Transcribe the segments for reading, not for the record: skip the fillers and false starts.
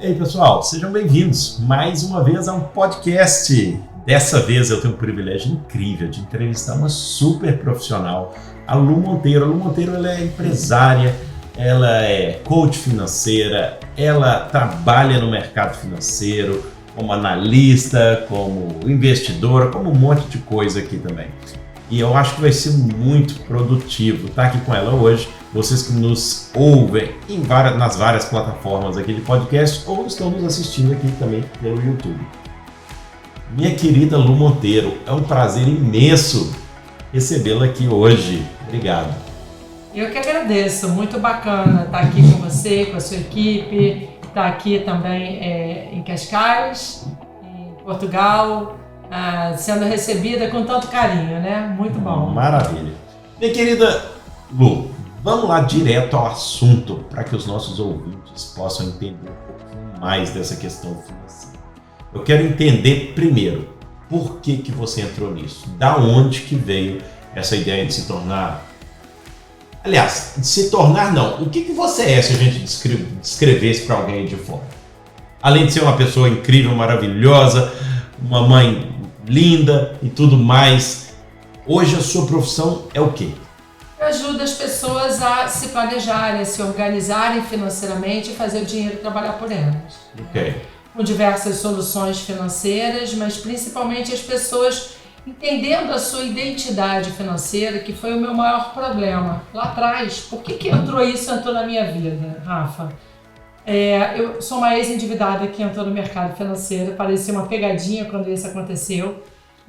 E aí, pessoal, sejam bem-vindos mais uma vez a um podcast. Dessa vez eu tenho um privilégio incrível de entrevistar uma super profissional, a Lu Monteiro. A Lu Monteiro, ela é empresária, ela é coach financeira, ela trabalha no mercado financeiro como analista, como investidora, como um monte de coisa aqui também. E eu acho que vai ser muito produtivo estar aqui com ela hoje. Vocês que nos ouvem nas várias plataformas aqui de podcast ou estão nos assistindo aqui também pelo YouTube. Minha querida Lu Monteiro, é um prazer imenso recebê-la aqui hoje. Obrigado. Eu que agradeço, muito bacana estar aqui com você, com a sua equipe, estar aqui também em Cascais, em Portugal, sendo recebida com tanto carinho, né? Muito bom. Maravilha. Minha querida Lu, vamos lá direto ao assunto para que os nossos ouvintes possam entender um pouquinho mais dessa questão financeira. Eu quero entender primeiro, por que você entrou nisso? Da onde que veio essa ideia de se tornar... Aliás, de se tornar não. O que você é se a gente descrevesse para alguém de fora? Além de ser uma pessoa incrível, maravilhosa, uma mãe linda e tudo mais, hoje a sua profissão é o quê? Eu ajudo as pessoas a se planejarem, a se organizarem financeiramente e fazer o dinheiro trabalhar por elas. Ok. Com diversas soluções financeiras, mas principalmente as pessoas entendendo a sua identidade financeira, que foi o meu maior problema lá atrás. Por que entrou na minha vida, Rafa? Eu sou uma ex-endividada que entrou no mercado financeiro, parecia uma pegadinha quando isso aconteceu.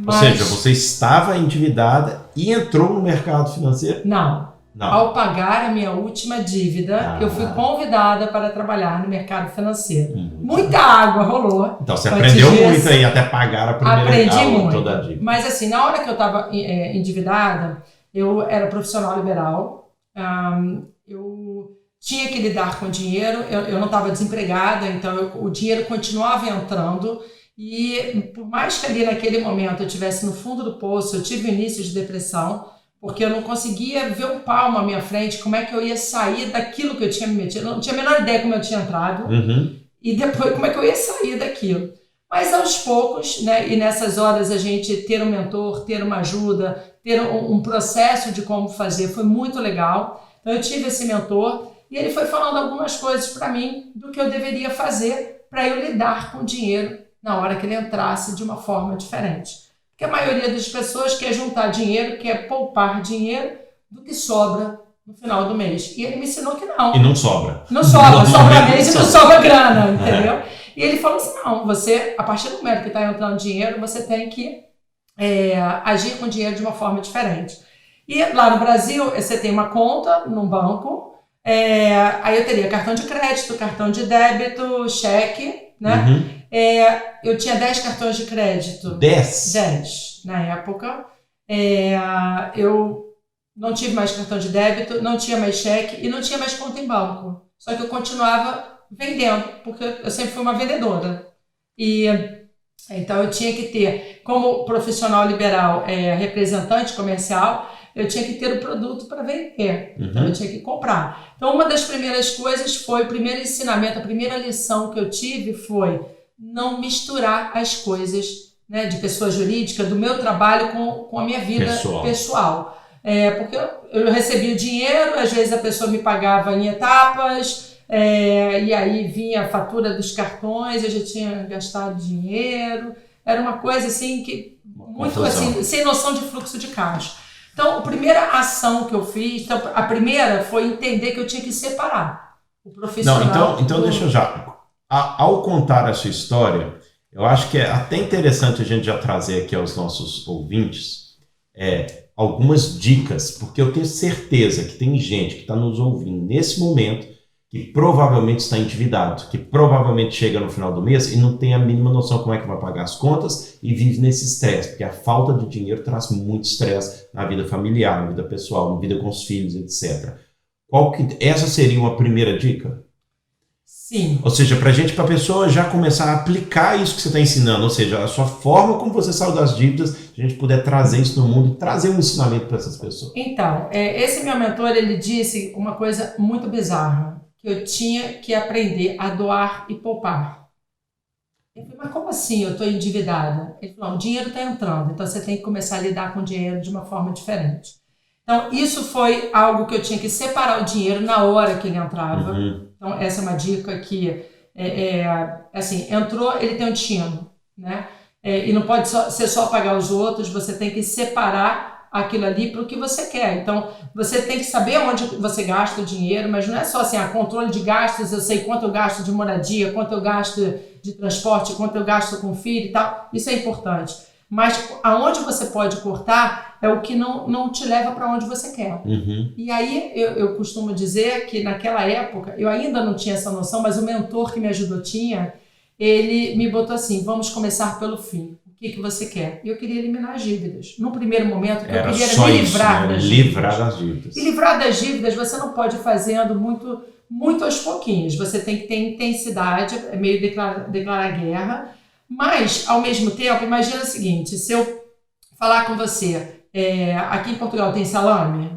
Ou seja, você estava endividada e entrou no mercado financeiro? Não. Ao pagar a minha última dívida, eu fui convidada para trabalhar no mercado financeiro. Muita água rolou. Então você aprendeu muito aí até pagar a primeira toda a dívida. Mas assim, na hora que eu estava endividada, eu era profissional liberal, eu tinha que lidar com dinheiro, eu não estava desempregada, então o dinheiro continuava entrando. E por mais que ali naquele momento eu estivesse no fundo do poço, eu tive início de depressão, porque eu não conseguia ver um palmo à minha frente, como é que eu ia sair daquilo que eu tinha me metido. Eu não tinha a menor ideia como eu tinha entrado, e depois como é que eu ia sair daquilo. Mas aos poucos, né, e nessas horas a gente ter um mentor, ter uma ajuda, ter um processo de como fazer, foi muito legal. Então eu tive esse mentor, e ele foi falando algumas coisas para mim do que eu deveria fazer para eu lidar com o dinheiro na hora que ele entrasse de uma forma diferente. Porque a maioria das pessoas quer juntar dinheiro, quer poupar dinheiro do que sobra no final do mês. E ele me ensinou que não. E não sobra. Não sobra, sobra mês e não sobra grana, entendeu? E ele falou assim, não, você, a partir do momento que está entrando dinheiro, você tem que agir com dinheiro de uma forma diferente. E lá no Brasil, você tem uma conta num banco, aí eu teria cartão de crédito, cartão de débito, cheque, né? Eu tinha 10 cartões de crédito. 10? 10 na época. Eu não tive mais cartão de débito, não tinha mais cheque e não tinha mais conta em banco. Só que eu continuava vendendo, porque eu sempre fui uma vendedora. E então eu tinha que ter, como profissional liberal, representante comercial, eu tinha que ter o produto para vender. Então eu tinha que comprar. Então uma das primeiras coisas foi, o primeiro ensinamento, a primeira lição que eu tive foi não misturar as coisas, né, de pessoa jurídica, do meu trabalho com a minha vida pessoal. Porque eu recebia o dinheiro, às vezes a pessoa me pagava em etapas, e aí vinha a fatura dos cartões, eu já tinha gastado dinheiro. Era uma coisa assim, muito assim, sem noção de fluxo de caixa. Então, a primeira ação que eu fiz, a primeira foi entender que eu tinha que separar o profissional. Então deixa eu já... Ao contar a sua história, eu acho que é até interessante a gente já trazer aqui aos nossos ouvintes algumas dicas, porque eu tenho certeza que tem gente que está nos ouvindo nesse momento que provavelmente está endividado, que provavelmente chega no final do mês e não tem a mínima noção como é que vai pagar as contas e vive nesse estresse, porque a falta de dinheiro traz muito estresse na vida familiar, na vida pessoal, na vida com os filhos, etc. Essa seria uma primeira dica? Sim. Ou seja, para a pessoa já começar a aplicar isso que você está ensinando, ou seja, a sua forma como você saiu das dívidas, a gente puder trazer isso no mundo e trazer um ensinamento para essas pessoas. Então, esse meu mentor, ele disse uma coisa muito bizarra, que eu tinha que aprender a doar e poupar. Eu falei, mas como assim eu estou endividada? Ele falou, o dinheiro está entrando, então você tem que começar a lidar com o dinheiro de uma forma diferente. Então, isso foi algo que eu tinha que separar o dinheiro na hora que ele entrava. Então, essa é uma dica que, assim, entrou, ele tem um destino, né? E não pode ser só pagar os outros, você tem que separar aquilo ali para o que você quer. Então, você tem que saber onde você gasta o dinheiro, mas não é só assim, controle de gastos, eu sei quanto eu gasto de moradia, quanto eu gasto de transporte, quanto eu gasto com filho e tal, isso é importante. Mas aonde você pode cortar é o que não te leva para onde você quer. E aí eu costumo dizer que naquela época, eu ainda não tinha essa noção, mas o mentor que me ajudou tinha, ele me botou assim, vamos começar pelo fim. O que você quer? E eu queria eliminar as dívidas. No primeiro momento, eu queria me livrar das dívidas. Livrar das dívidas. E livrar das dívidas você não pode ir fazendo muito aos pouquinhos. Você tem que ter intensidade, é meio declarar guerra. Mas, ao mesmo tempo, imagina o seguinte, se eu falar com você, aqui em Portugal tem salame?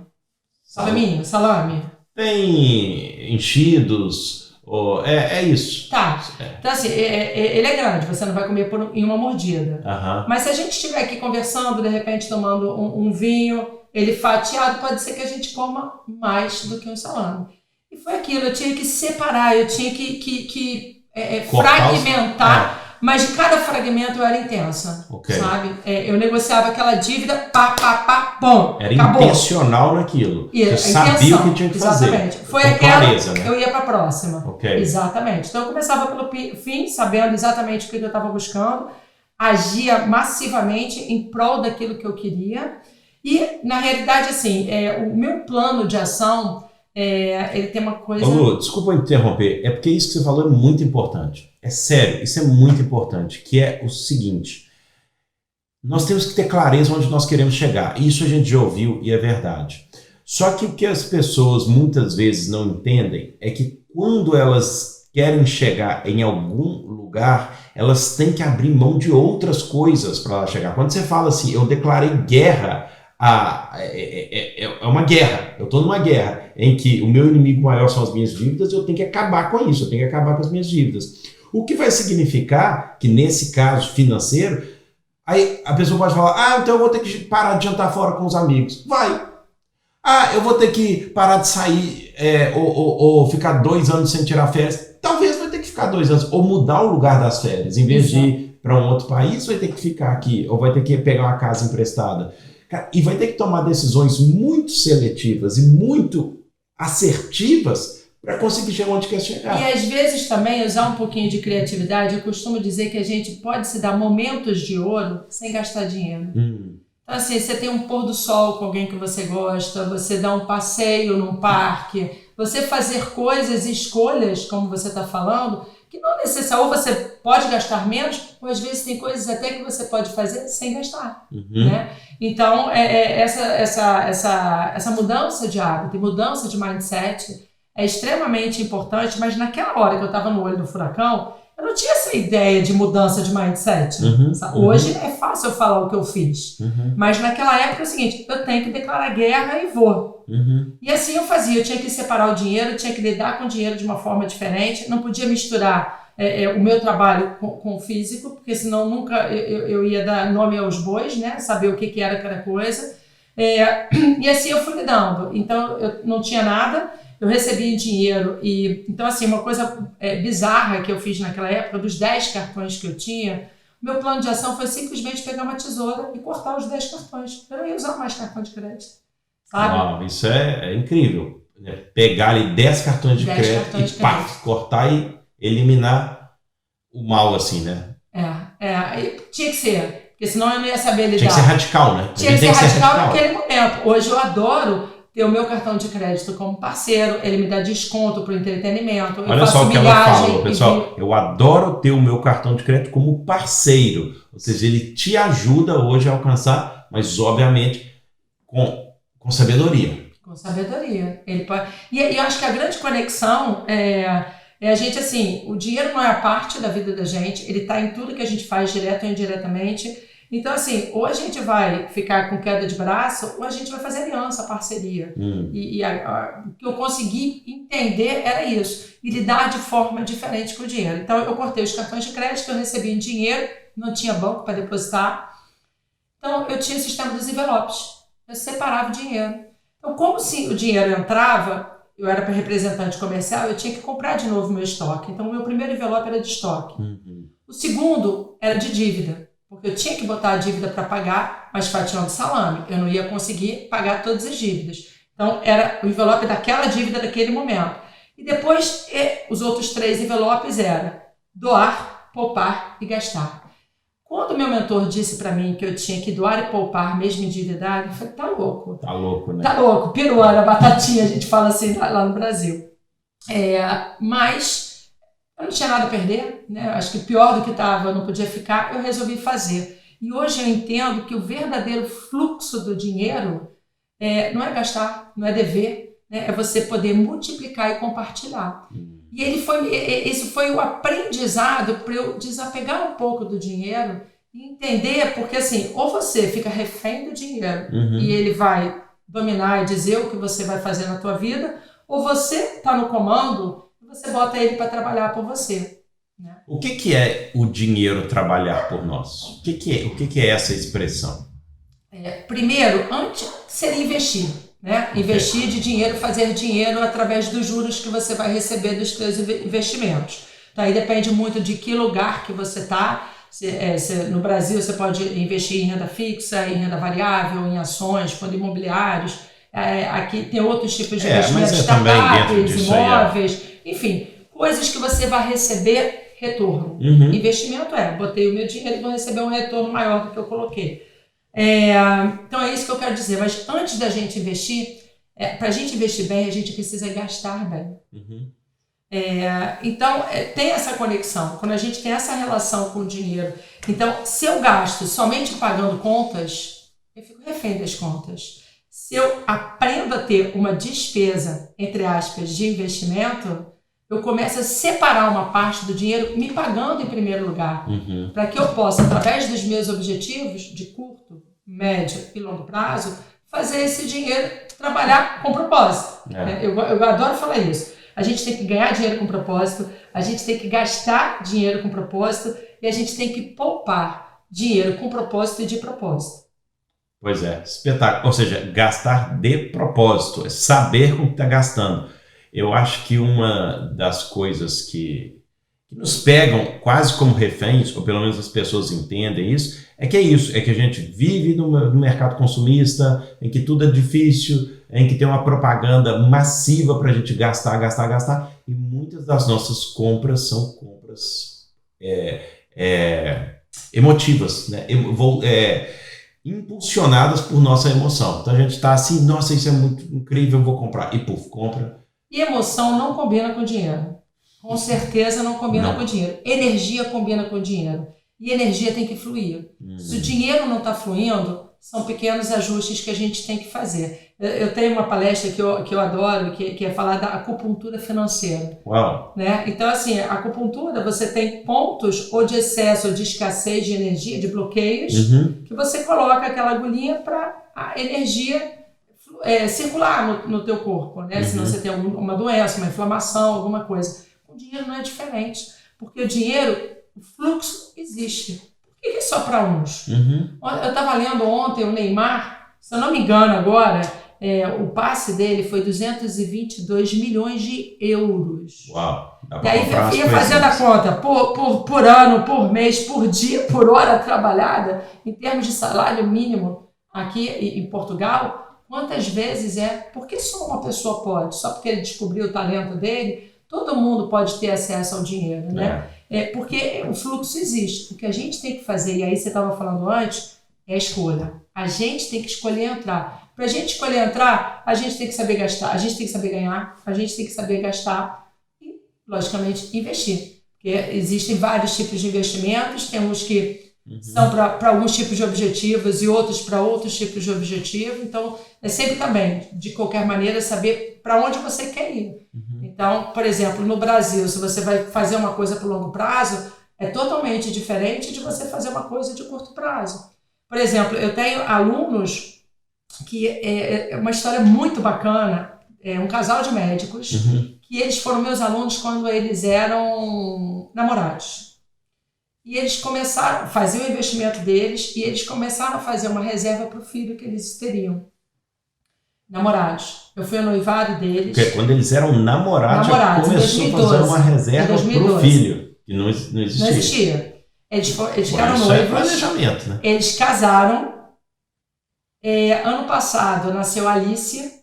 Salame? Tem enchidos, é isso. Tá, então assim, ele é grande, você não vai comer em uma mordida. Mas se a gente estiver aqui conversando, de repente tomando um vinho, ele fatiado, pode ser que a gente coma mais do que um salame. E foi aquilo, eu tinha que separar, eu tinha que fragmentar. Mas de cada fragmento eu era intensa, sabe? Eu negociava aquela dívida, pum, era acabou. Intencional naquilo. Você sabia o que tinha que fazer. Exatamente. Foi aquela, clareza, né? Eu ia para a próxima. Exatamente. Então eu começava pelo fim, sabendo exatamente o que eu estava buscando, agia massivamente em prol daquilo que eu queria. E, na realidade, assim, o meu plano de ação, ele tem uma coisa... Lu, desculpa interromper, é porque isso que você falou é muito importante. É sério, isso é muito importante, que é o seguinte, nós temos que ter clareza onde nós queremos chegar. Isso a gente já ouviu e é verdade. Só que o que as pessoas muitas vezes não entendem é que quando elas querem chegar em algum lugar, elas têm que abrir mão de outras coisas para ela chegar. Quando você fala assim, eu declarei guerra, é uma guerra, eu estou numa guerra em que o meu inimigo maior são as minhas dívidas, eu tenho que acabar com isso, eu tenho que acabar com as minhas dívidas. O que vai significar que nesse caso financeiro, aí a pessoa pode falar, então eu vou ter que parar de jantar fora com os amigos. Vai. Eu vou ter que parar de sair ou ficar 2 anos sem tirar férias. Talvez vai ter que ficar 2 anos, ou mudar o lugar das férias. Em vez de ir para um outro país, vai ter que ficar aqui, ou vai ter que pegar uma casa emprestada. E vai ter que tomar decisões muito seletivas e muito assertivas para conseguir chegar onde quer chegar. E às vezes também usar um pouquinho de criatividade. Eu costumo dizer que a gente pode se dar momentos de ouro sem gastar dinheiro. Então assim, você tem um pôr do sol com alguém que você gosta, você dá um passeio num parque, você fazer coisas e escolhas, como você está falando, que não necessariamente, ou você pode gastar menos, ou às vezes tem coisas até que você pode fazer sem gastar, né? Então, essa mudança de hábito e mudança de mindset é extremamente importante, mas naquela hora que eu estava no olho do furacão, eu não tinha essa ideia de mudança de mindset. Hoje é fácil eu falar o que eu fiz, mas naquela época é o seguinte, eu tenho que declarar guerra e vou. E assim eu fazia, eu tinha que separar o dinheiro, eu tinha que lidar com o dinheiro de uma forma diferente, não podia misturar o meu trabalho com o físico, porque senão nunca eu ia dar nome aos bois, né? Saber o que era cada coisa. E assim eu fui lidando. Então eu não tinha nada, eu recebia dinheiro. Então assim, uma coisa bizarra que eu fiz naquela época, dos 10 cartões que eu tinha, meu plano de ação foi simplesmente pegar uma tesoura e cortar os 10 cartões. Eu não ia usar mais cartão de crédito. Sabe? Uau, isso é incrível. Pegar ali 10 cartões de crédito e cortar e eliminar o mal, assim, né? Tinha que ser, porque senão eu não ia saber lidar. Tinha que ser radical, né? Tinha que ser radical naquele momento. Hoje eu adoro ter o meu cartão de crédito como parceiro, ele me dá desconto para o entretenimento. Olha só o que ela falou, pessoal. Eu adoro ter o meu cartão de crédito como parceiro. Ou seja, ele te ajuda hoje a alcançar, mas obviamente com sabedoria. Com sabedoria. Ele pode... E eu acho que a grande conexão é a gente, assim, o dinheiro não é a parte da vida da gente, ele está em tudo que a gente faz, direto ou indiretamente. Então, assim, ou a gente vai ficar com queda de braço, ou a gente vai fazer aliança, parceria. O que eu consegui entender era isso. E lidar de forma diferente com o dinheiro. Então, eu cortei os cartões de crédito, eu recebia em dinheiro, não tinha banco para depositar. Então, eu tinha o sistema dos envelopes. Eu separava o dinheiro. Então, como se o dinheiro entrava, eu era para representante comercial, eu tinha que comprar de novo o meu estoque. Então, o meu primeiro envelope era de estoque. O segundo era de dívida, porque eu tinha que botar a dívida para pagar, mas fatiando salame. Eu não ia conseguir pagar todas as dívidas. Então, era o envelope daquela dívida daquele momento. E depois, os outros 3 envelopes eram doar, poupar e gastar. Quando meu mentor disse para mim que eu tinha que doar e poupar mesmo endividado, eu falei, tá louco. Tá louco, né? Tá louco, peruana, batatinha, a gente fala assim lá no Brasil. Mas eu não tinha nada a perder, né? Acho que pior do que estava, eu não podia ficar, eu resolvi fazer. E hoje eu entendo que o verdadeiro fluxo do dinheiro não é gastar, não é dever, né? É você poder multiplicar e compartilhar. E esse foi o aprendizado para eu desapegar um pouco do dinheiro e entender, porque assim, ou você fica refém do dinheiro e ele vai dominar e dizer o que você vai fazer na tua vida, ou você está no comando e você bota ele para trabalhar por você. Né? O que é o dinheiro trabalhar por nós? O que é essa expressão? Primeiro, antes seria investir. Né? Investir de dinheiro, fazer dinheiro através dos juros que você vai receber dos seus investimentos. Então, aí depende muito de que lugar que você está. No Brasil, você pode investir em renda fixa, em renda variável, em ações, fundos imobiliários. Aqui tem outros tipos de investimentos, startups, imóveis, enfim, coisas que você vai receber retorno. Investimento botei o meu dinheiro e vou receber um retorno maior do que eu coloquei. Então é isso que eu quero dizer, mas antes da gente investir, para a gente investir bem, a gente precisa gastar bem. Então tem essa conexão, quando a gente tem essa relação com o dinheiro. Então, se eu gasto somente pagando contas, eu fico refém das contas. Se eu aprendo a ter uma despesa, entre aspas, de investimento, eu começo a separar uma parte do dinheiro me pagando em primeiro lugar, para que eu possa, através dos meus objetivos de curto, médio e longo prazo, fazer esse dinheiro trabalhar com propósito. Eu adoro falar isso. A gente tem que ganhar dinheiro com propósito, a gente tem que gastar dinheiro com propósito e a gente tem que poupar dinheiro com propósito e de propósito. Pois é, espetáculo. Ou seja, gastar de propósito, saber com o que está gastando. Eu acho que uma das coisas que nos pegam quase como reféns, ou pelo menos as pessoas entendem isso, é que a gente vive no mercado consumista, em que tudo é difícil, em que tem uma propaganda massiva para a gente gastar, e muitas das nossas compras são compras emotivas, né? Impulsionadas por nossa emoção. Então a gente está assim, nossa, isso é muito incrível, eu vou comprar, e puf, compra. E emoção não combina com dinheiro. Com certeza não combina com dinheiro. Energia combina com dinheiro. E energia tem que fluir. Se o dinheiro não está fluindo, são pequenos ajustes que a gente tem que fazer. Eu tenho uma palestra que eu adoro, que é falar da acupuntura financeira. Uau. Né? Então, assim, a acupuntura, você tem pontos ou de excesso ou de escassez de energia, de bloqueios, que você coloca aquela agulhinha para a energia circular no teu corpo, né? Senão você tem uma doença, uma inflamação, alguma coisa. O dinheiro não é diferente, porque o dinheiro, o fluxo existe. Por que é só para uns? Eu estava lendo ontem o Neymar, se eu não me engano agora, o passe dele foi 222 milhões de euros. Uau! E aí ia fazendo a conta, por ano, por mês, por dia, por hora trabalhada, em termos de salário mínimo aqui em Portugal. Quantas vezes por que só uma pessoa pode? Só porque ele descobriu o talento dele, todo mundo pode ter acesso ao dinheiro, né? Porque o fluxo existe. O que a gente tem que fazer, e aí você estava falando antes, é a escolha. A gente tem que escolher entrar. Para a gente escolher entrar, a gente tem que saber gastar, a gente tem que saber ganhar, a gente tem que saber gastar e, logicamente, investir. Porque existem vários tipos de investimentos, tem uns que são para alguns tipos de objetivos e outros para outros tipos de objetivos. Então, é sempre também, de qualquer maneira, saber para onde você quer ir. Então, por exemplo, no Brasil, se você vai fazer uma coisa por longo prazo, é totalmente diferente de você fazer uma coisa de curto prazo. Por exemplo, eu tenho alunos que é uma história muito bacana, é um casal de médicos, que eles foram meus alunos quando eles eram namorados. E eles começaram a fazer o investimento deles e eles começaram a fazer uma reserva para o filho que eles teriam. Namorados. Eu fui ao noivado deles. Porque quando eles eram namorados já começou a fazer uma reserva para o filho, que não existia. Não existia. Eles ficaram noivos. É planejamento, né? Eles casaram. Ano passado nasceu a Alice.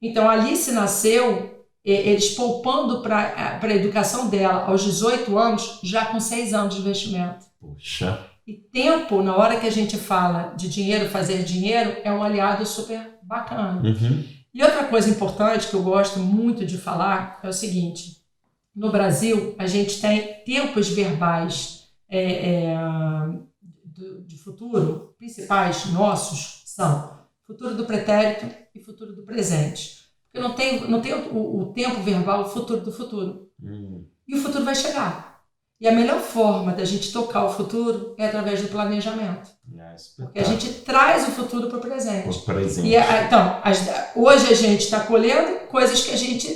Então a Alice nasceu, eles poupando para a educação dela aos 18 anos, já com 6 anos de investimento. Poxa. E tempo, na hora que a gente fala de dinheiro, fazer dinheiro, é um aliado super bacana. E outra coisa importante que eu gosto muito de falar é o seguinte: no Brasil, a gente tem tempos verbais de futuro, principais nossos, são futuro do pretérito e futuro do presente. Porque não tem o tempo verbal, o futuro do futuro. E o futuro vai chegar. E a melhor forma da gente tocar o futuro é através do planejamento. Porque a gente traz o futuro para o presente. Então, hoje a gente está colhendo coisas que a gente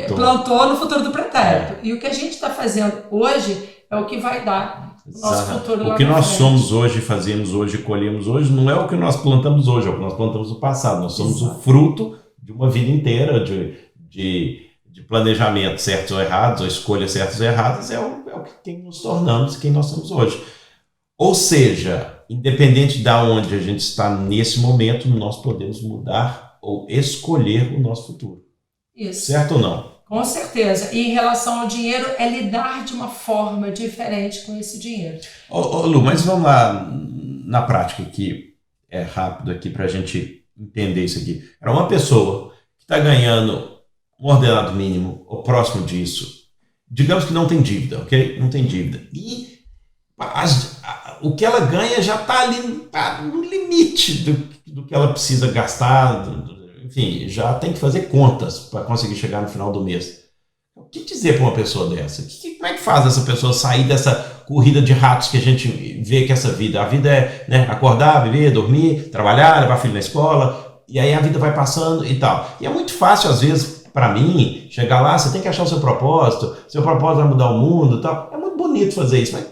plantou no futuro do pretérito. E o que a gente está fazendo hoje é o que vai dar o nosso futuro lá na frente. O que nós somos hoje, fazemos hoje, colhemos hoje, não é o que nós plantamos hoje, é o que nós plantamos no passado. Nós somos o fruto de uma vida inteira de planejamento, certos ou errados, ou escolhas certas ou erradas, é o que quem nos tornamos, quem nós somos hoje. Ou seja, independente de onde a gente está nesse momento, nós podemos mudar ou escolher o nosso futuro. Isso. Certo ou não? Com certeza. E em relação ao dinheiro, é lidar de uma forma diferente com esse dinheiro. Lu, mas vamos lá na prática aqui, rápido aqui para a gente entender isso aqui. Era uma pessoa que está ganhando um ordenado mínimo ou próximo disso, digamos que não tem dívida, ok? Não tem dívida. E o que ela ganha já está ali no limite do que ela precisa gastar, enfim, já tem que fazer contas para conseguir chegar no final do mês. O que dizer para uma pessoa dessa? Como é que faz essa pessoa sair dessa corrida de ratos que a gente vê que essa vida? A vida é, né, acordar, beber, dormir, trabalhar, levar filho na escola, e aí a vida vai passando e tal. E é muito fácil, às vezes, para mim, chegar lá, você tem que achar o seu propósito vai mudar o mundo e tal. É muito bonito fazer isso, mas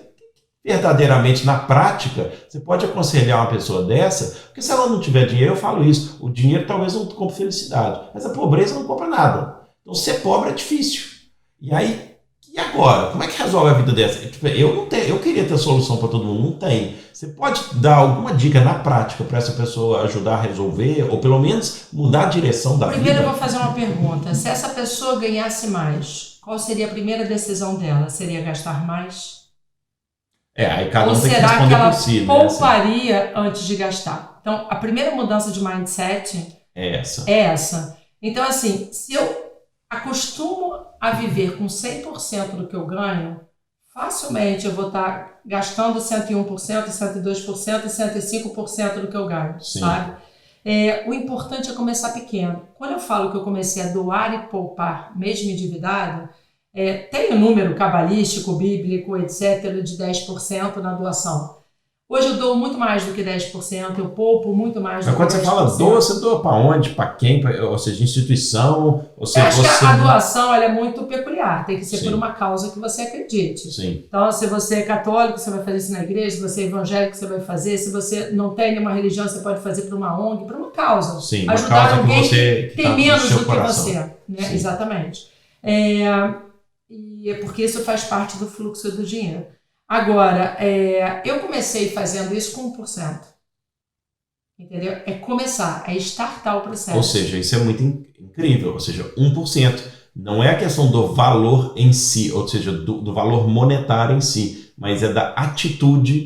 verdadeiramente, na prática, você pode aconselhar uma pessoa dessa, porque se ela não tiver dinheiro, eu falo isso, o dinheiro talvez não compre felicidade, mas a pobreza não compra nada. Então, ser pobre é difícil. E aí, e agora? Como é que resolve a vida dessa? Eu queria ter solução para todo mundo, não tem. Você pode dar alguma dica na prática para essa pessoa ajudar a resolver, ou pelo menos mudar a direção da vida? Primeiro eu vou fazer uma pergunta. Se essa pessoa ganhasse mais, qual seria a primeira decisão dela? Seria gastar mais? Aí cada um ou tem que será responder que ela por si, pouparia antes de gastar? Então, a primeira mudança de mindset é essa. Então, assim, se eu acostumo a viver com 100% do que eu ganho, facilmente eu vou estar gastando 101%, 102% e 105% do que eu ganho, sabe? O importante é começar pequeno. Quando eu falo que eu comecei a doar e poupar, mesmo endividado, tem um número cabalístico, bíblico, etc., de 10% na doação. Hoje eu dou muito mais do que 10%, eu poupo muito mais do que 10%. Mas quando você fala doa, você doa para onde? Para quem? Ou seja, instituição? Eu acho que a doação ela é muito peculiar, tem que ser por uma causa que você acredite. Sim. Então, se você é católico, você vai fazer isso na igreja, se você é evangélico, você vai fazer, se você não tem nenhuma religião, você pode fazer por uma ONG, por uma causa. Sim, ajudar uma causa alguém que tem menos do que coração. você. Né? Exatamente. Porque isso faz parte do fluxo do dinheiro. Agora, eu comecei fazendo isso com 1%. Entendeu? É começar, é startar o processo. Ou seja, isso é muito incrível. Ou seja, 1%. Não é a questão do valor em si, ou seja, do valor monetário em si, mas é da atitude.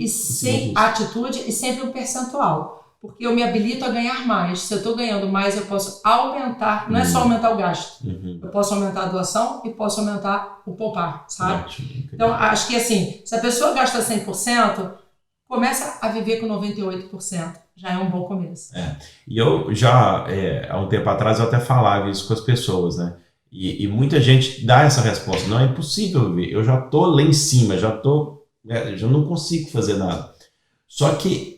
Atitude e sempre um percentual. Porque eu me habilito a ganhar mais. Se eu estou ganhando mais, eu posso aumentar. Não é só aumentar o gasto. Eu posso aumentar a doação e posso aumentar o poupar, sabe? Então, acho que assim, se a pessoa gasta 100%, começa a viver com 98%. Já é um bom começo. E eu já, há um tempo atrás, eu até falava isso com as pessoas, né? E muita gente dá essa resposta. Não, é impossível viver. Eu já estou lá em cima, já não consigo fazer nada. Só que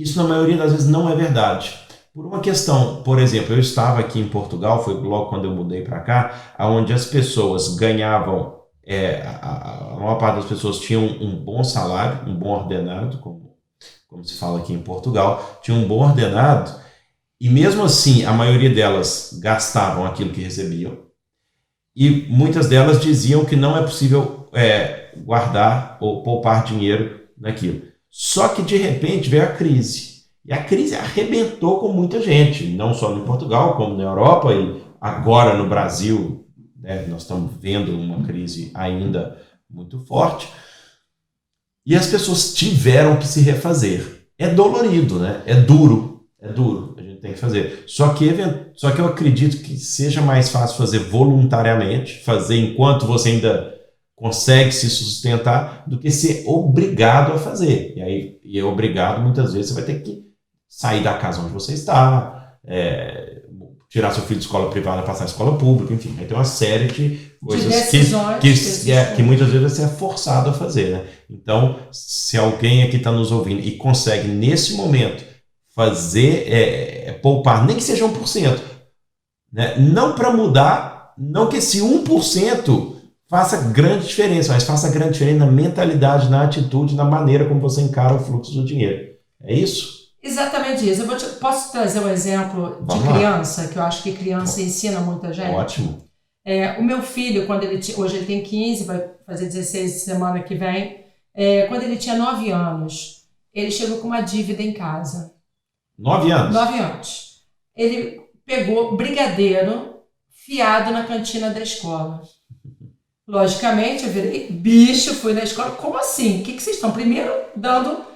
isso na maioria das vezes não é verdade. Por uma questão, por exemplo, eu estava aqui em Portugal, foi logo quando eu mudei para cá, onde as pessoas ganhavam, a maior parte das pessoas tinham um bom salário, um bom ordenado, como se fala aqui em Portugal, tinha um bom ordenado, e mesmo assim a maioria delas gastavam aquilo que recebiam, e muitas delas diziam que não é possível guardar ou poupar dinheiro naquilo. Só que de repente veio a crise. E a crise arrebentou com muita gente, não só em Portugal, como na Europa e agora no Brasil, né, nós estamos vendo uma crise ainda muito forte. E as pessoas tiveram que se refazer. É dolorido, né? É duro, a gente tem que fazer. Só que eu acredito que seja mais fácil fazer voluntariamente, fazer enquanto você ainda consegue se sustentar, do que ser obrigado a fazer. E é obrigado, muitas vezes, você vai ter que sair da casa onde você está, tirar seu filho de escola privada, passar a escola pública, enfim. Aí tem uma série de coisas que muitas vezes você é forçado a fazer, né? Então, se alguém aqui está nos ouvindo e consegue, nesse momento, fazer, poupar, nem que seja 1%, né? Não para mudar, não que esse 1% faça grande diferença, mas faça grande diferença na mentalidade, na atitude, na maneira como você encara o fluxo do dinheiro. É isso? Exatamente isso. Posso trazer um exemplo de criança, que eu acho que criança ensina muita gente? Ótimo. O meu filho, hoje ele tem 15, vai fazer 16 semana que vem, quando ele tinha 9 anos, ele chegou com uma dívida em casa. 9 anos? 9 anos. Ele pegou brigadeiro fiado na cantina da escola. Logicamente, eu virei bicho, fui na escola. Como assim? O que vocês estão? Primeiro, dando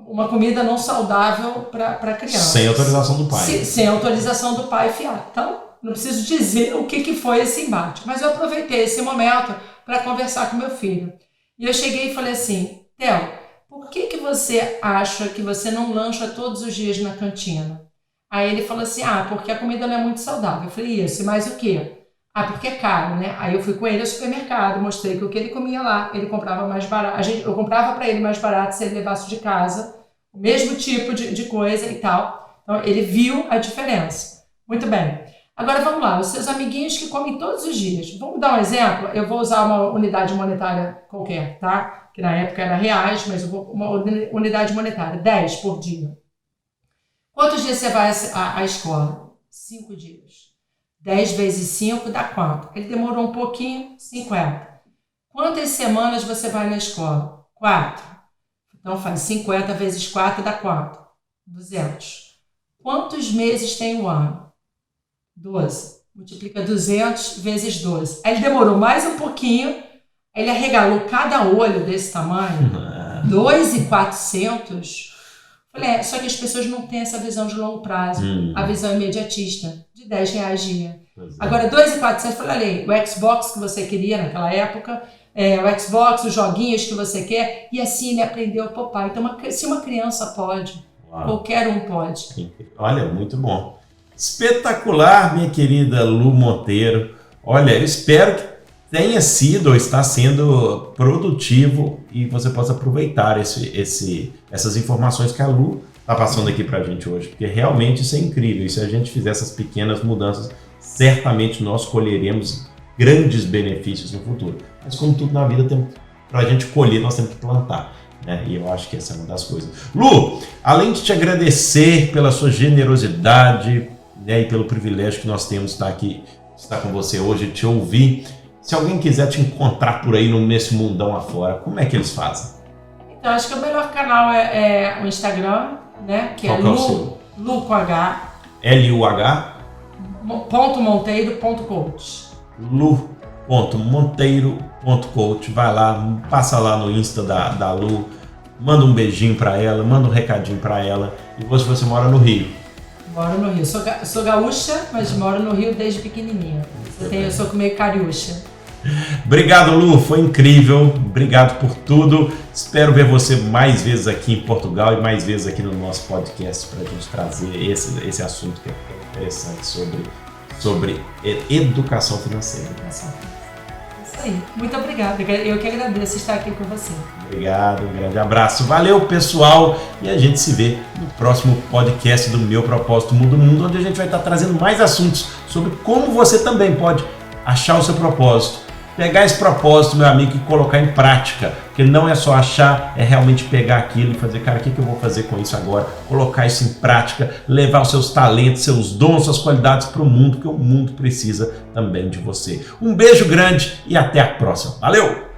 uma comida não saudável para criança. Sem autorização do pai. Sem autorização do pai fiado. Então, não preciso dizer o que foi esse embate. Mas eu aproveitei esse momento para conversar com meu filho. E eu cheguei e falei assim, Theo, por que você acha que você não lancha todos os dias na cantina? Aí ele falou assim, porque a comida não é muito saudável. Eu falei, isso, e mais o quê? Porque é caro, né? Aí eu fui com ele ao supermercado, mostrei que o que ele comia lá, ele comprava mais barato. Eu comprava para ele mais barato se ele levasse de casa o mesmo tipo de coisa e tal. Então ele viu a diferença. Muito bem. Agora vamos lá, os seus amiguinhos que comem todos os dias. Vamos dar um exemplo? Eu vou usar uma unidade monetária qualquer, tá? Que na época era reais, mas eu vou uma unidade monetária, 10 por dia. Quantos dias você vai à escola? 5 dias. 10 vezes 5 dá quanto? Ele demorou um pouquinho, 50. Quantas semanas você vai na escola? 4. Então faz 50 vezes 4 dá quanto? 200. Quantos meses tem o ano? 12. Multiplica 200 vezes 12. Aí ele demorou mais um pouquinho, aí ele arregalou cada olho desse tamanho, 2.400. Falei, só que as pessoas não têm essa visão de longo prazo, a visão imediatista, de R$10 dia. Agora, 2.400, falei, o Xbox que você queria naquela época, o Xbox, os joguinhos que você quer, e assim ele aprendeu a poupar. Então, se uma criança pode, qualquer um pode. Olha, muito bom. Espetacular, minha querida Lu Monteiro. Olha, eu espero que tenha sido ou está sendo produtivo e você possa aproveitar essas informações que a Lu está passando aqui para a gente hoje, porque realmente isso é incrível. E se a gente fizer essas pequenas mudanças, certamente nós colheremos grandes benefícios no futuro. Mas como tudo na vida, para a gente colher, nós temos que plantar, né? E eu acho que essa é uma das coisas. Lu, além de te agradecer pela sua generosidade, né, e pelo privilégio que nós temos de estar com você hoje, te ouvir, se alguém quiser te encontrar por aí nesse mundão afora, como é que eles fazem? Então, acho que o melhor canal é o Instagram, né? Que é Lu com H. L-U-H. .monteiro.coach. Lu.monteiro.coach. Vai lá, passa lá no Insta da Lu, manda um beijinho pra ela, manda um recadinho pra ela. E você mora no Rio? Moro no Rio. Sou gaúcha, mas moro no Rio desde pequenininha. Eu sou meio cariúcha. Obrigado, Lu, foi incrível, obrigado por tudo. Espero ver você mais vezes aqui em Portugal e mais vezes aqui no nosso podcast para a gente trazer esse assunto que é interessante sobre educação financeira. aí. Muito obrigada. Eu que agradeço estar aqui com você. Obrigado, um grande abraço. Valeu, pessoal. E a gente se vê no próximo podcast do Meu Propósito Muda o Mundo, onde a gente vai estar trazendo mais assuntos sobre como você também pode achar o seu propósito. Pegar esse propósito, meu amigo, e colocar em prática. Porque não é só achar, é realmente pegar aquilo e fazer, cara, o que eu vou fazer com isso agora? Colocar isso em prática, levar os seus talentos, seus dons, suas qualidades para o mundo, porque o mundo precisa também de você. Um beijo grande e até a próxima. Valeu!